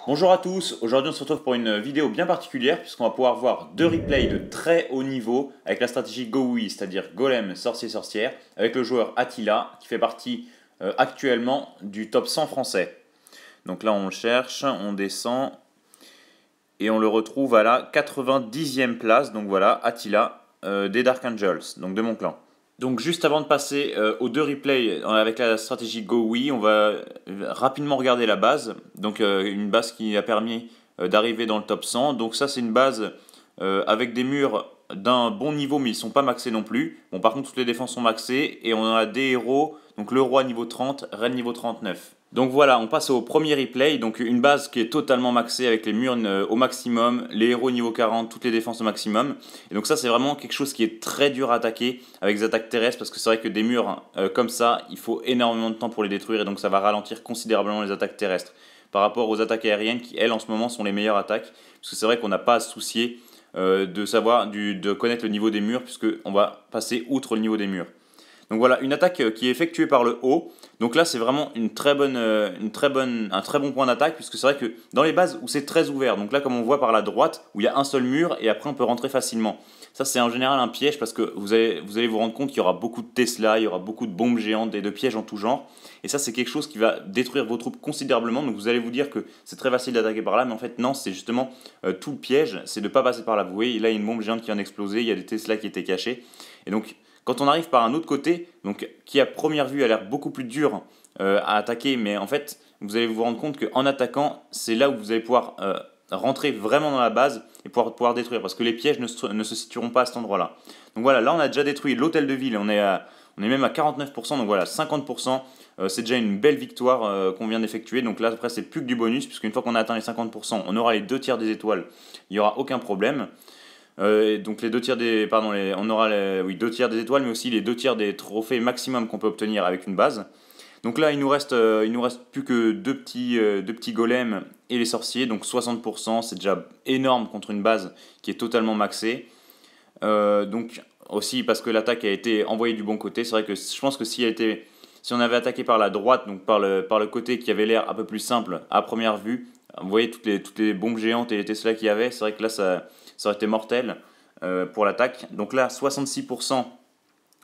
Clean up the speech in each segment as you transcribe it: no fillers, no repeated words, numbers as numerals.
Bonjour à tous, aujourd'hui on se retrouve pour une vidéo bien particulière puisqu'on va pouvoir voir deux replays de très haut niveau avec la stratégie GoWi, c'est-à-dire Golem, Sorcier, Sorcière, avec le joueur Attila qui fait partie actuellement du top 100 français. Donc là on le cherche, on descend et on le retrouve à la 90e place, donc voilà Attila des Dark Angels, donc de mon clan. Donc juste avant de passer aux deux replays avec la stratégie GoWi, on va rapidement regarder la base. Donc une base qui a permis d'arriver dans le top 100. Donc ça c'est une base avec des murs d'un bon niveau mais ils ne sont pas maxés non plus. Bon par contre toutes les défenses sont maxées et on a des héros, donc le roi niveau 30, reine niveau 39. Donc voilà, on passe au premier replay, donc une base qui est totalement maxée avec les murs au maximum, les héros niveau 40, toutes les défenses au maximum. Et donc ça c'est vraiment quelque chose qui est très dur à attaquer avec des attaques terrestres parce que c'est vrai que des murs comme ça, il faut énormément de temps pour les détruire et donc ça va ralentir considérablement les attaques terrestres par rapport aux attaques aériennes qui elles en ce moment sont les meilleures attaques. Parce que c'est vrai qu'on n'a pas à se soucier de connaître le niveau des murs puisqu'on va passer outre le niveau des murs. Donc voilà, une attaque qui est effectuée par le haut. Donc là, c'est vraiment un très bon point d'attaque, puisque c'est vrai que dans les bases où c'est très ouvert, donc là, comme on voit par la droite, où il y a un seul mur, et après on peut rentrer facilement. Ça, c'est en général un piège, parce que vous allez vous rendre compte qu'il y aura beaucoup de Tesla, il y aura beaucoup de bombes géantes et de pièges en tout genre. Et ça, c'est quelque chose qui va détruire vos troupes considérablement. Donc vous allez vous dire que c'est très facile d'attaquer par là, mais en fait, non, c'est justement tout le piège, c'est de ne pas passer par là. Vous voyez, là, il y a une bombe géante qui vient d'exploser, il y a des Tesla qui étaient cachés. Et donc, quand on arrive par un autre côté, donc qui à première vue a l'air beaucoup plus dur à attaquer, mais en fait, vous allez vous rendre compte qu'en attaquant, c'est là où vous allez pouvoir rentrer vraiment dans la base et pouvoir détruire, parce que les pièges ne se situeront pas à cet endroit-là. Donc voilà, là on a déjà détruit l'hôtel de ville, on est même à 49%, donc voilà, 50%, c'est déjà une belle victoire qu'on vient d'effectuer. Donc là, après, c'est plus que du bonus, puisqu'une fois qu'on a atteint les 50%, on aura les 2/3 des étoiles, il n'y aura aucun problème. Donc les 2/3 des, pardon, on aura oui, 2/3 des étoiles, mais aussi les 2/3 des trophées maximum qu'on peut obtenir avec une base. Donc là, il nous reste plus que deux petits golems et les sorciers, donc 60%, c'est déjà énorme contre une base qui est totalement maxée. Donc aussi parce que l'attaque a été envoyée du bon côté, c'est vrai que je pense que si on avait attaqué par la droite, donc par le côté qui avait l'air un peu plus simple à première vue, vous voyez toutes les bombes géantes et les Tesla qu'il y avait, c'est vrai que là ça aurait été mortel pour l'attaque. Donc là, 66%,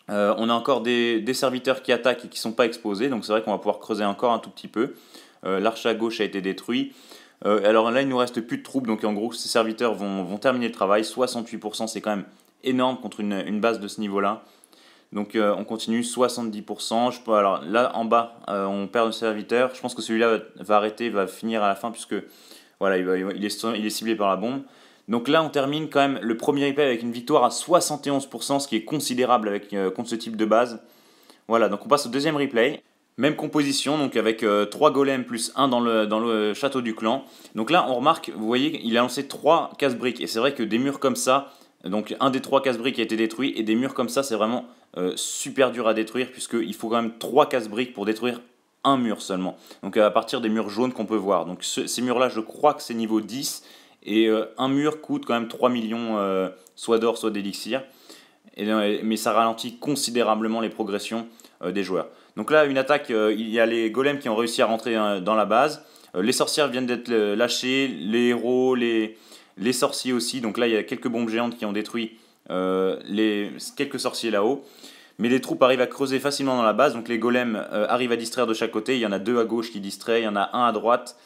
on a encore des serviteurs qui attaquent et qui ne sont pas exposés, donc c'est vrai qu'on va pouvoir creuser encore un tout petit peu. L'arche à gauche a été détruit. Alors là, il ne nous reste plus de troupes, donc en gros, ces serviteurs vont terminer le travail. 68%, c'est quand même énorme contre une base de ce niveau-là. Donc on continue, 70%. Alors là, en bas, on perd nos serviteurs. Je pense que celui-là va arrêter, va finir à la fin, puisque voilà, il est ciblé par la bombe. Donc là, on termine quand même le premier replay avec une victoire à 71%, ce qui est considérable contre ce type de base. Voilà, donc on passe au deuxième replay. Même composition, donc avec 3 golems plus 1 dans le château du clan. Donc là, on remarque, vous voyez, il a lancé 3 casse-briques. Et c'est vrai que des murs comme ça, donc un des 3 casse-briques a été détruit. Et des murs comme ça, c'est vraiment super dur à détruire, puisqu'il faut quand même 3 casse-briques pour détruire un mur seulement. Donc à partir des murs jaunes qu'on peut voir. Donc ces murs-là, je crois que c'est niveau 10. Et un mur coûte quand même 3 millions, soit d'or, soit d'élixir. Mais ça ralentit considérablement les progressions des joueurs. Donc là, une attaque, il y a les golems qui ont réussi à rentrer dans la base. Les sorcières viennent d'être lâchées, les héros, les sorciers aussi. Donc là, il y a quelques bombes géantes qui ont détruit quelques sorciers là-haut. Mais les troupes arrivent à creuser facilement dans la base. Donc les golems arrivent à distraire de chaque côté. Il y en a 2 à gauche qui distraient, il y en a un à droite.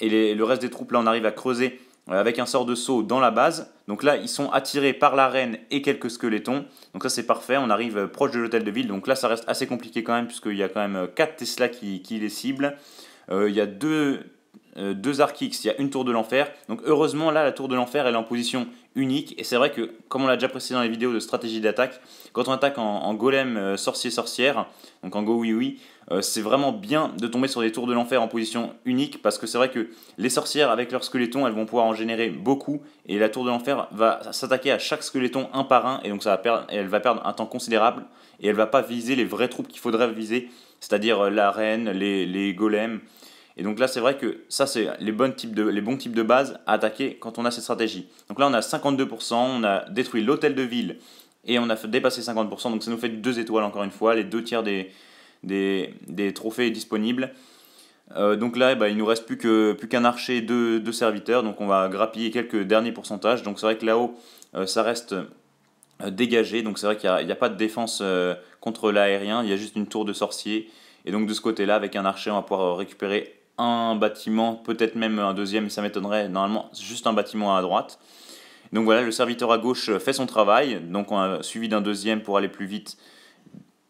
Et le reste des troupes, là, on arrive à creuser avec un sort de saut dans la base. Donc là, ils sont attirés par la reine et quelques squelettons. Donc ça, c'est parfait. On arrive proche de l'hôtel de ville. Donc là, ça reste assez compliqué quand même, puisqu'il y a quand même 4 Tesla qui les ciblent. Il y a deux Archix, il y a une tour de l'enfer. Donc heureusement, là, la tour de l'enfer, elle est en position unique. Et c'est vrai que, comme on l'a déjà précisé dans les vidéos de stratégie d'attaque, quand on attaque en golem sorcier-sorcière, donc en go oui oui, c'est vraiment bien de tomber sur des tours de l'enfer en position unique, parce que c'est vrai que les sorcières, avec leurs squelettons, elles vont pouvoir en générer beaucoup. Et la tour de l'enfer va s'attaquer à chaque squeletton un par un. Et donc elle va perdre un temps considérable. Et elle ne va pas viser les vraies troupes qu'il faudrait viser, c'est-à-dire la reine, les golems. Et donc là, c'est vrai que ça, c'est les bons types de base à attaquer quand on a cette stratégie. Donc là, on a 52%, on a détruit l'hôtel de ville et on a dépassé 50%. Donc ça nous fait 2 étoiles encore une fois, les 2/3 des trophées disponibles. Donc là, il nous reste plus qu'un archer et deux serviteurs, donc on va grappiller quelques derniers pourcentages. Donc c'est vrai que là-haut, ça reste dégagé, donc c'est vrai qu'il n'y a pas de défense contre l'aérien, il y a juste une tour de sorcier. Et donc de ce côté-là, avec un archer, on va pouvoir récupérer un bâtiment, peut-être même un deuxième, ça m'étonnerait, normalement juste un bâtiment à droite. Donc voilà, le serviteur à gauche fait son travail, donc on a suivi d'un deuxième pour aller plus vite.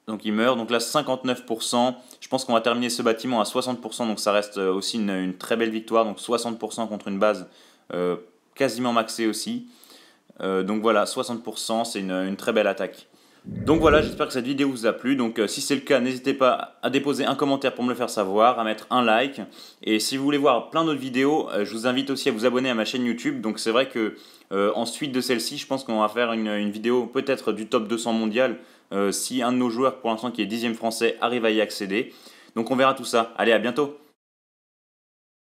Donc il meurt, donc là 59%, je pense qu'on va terminer ce bâtiment à 60%, donc ça reste aussi une très belle victoire, donc 60% contre une base quasiment maxée aussi. Donc voilà, 60%, c'est une très belle attaque. Donc voilà, j'espère que cette vidéo vous a plu. Donc si c'est le cas, n'hésitez pas à déposer un commentaire pour me le faire savoir, à mettre un like. Et si vous voulez voir plein d'autres vidéos, je vous invite aussi à vous abonner à ma chaîne YouTube. Donc c'est vrai que en suite de celle-ci, je pense qu'on va faire une vidéo peut-être du top 200 mondial si un de nos joueurs pour l'instant qui est 10e français arrive à y accéder. Donc on verra tout ça. Allez, à bientôt.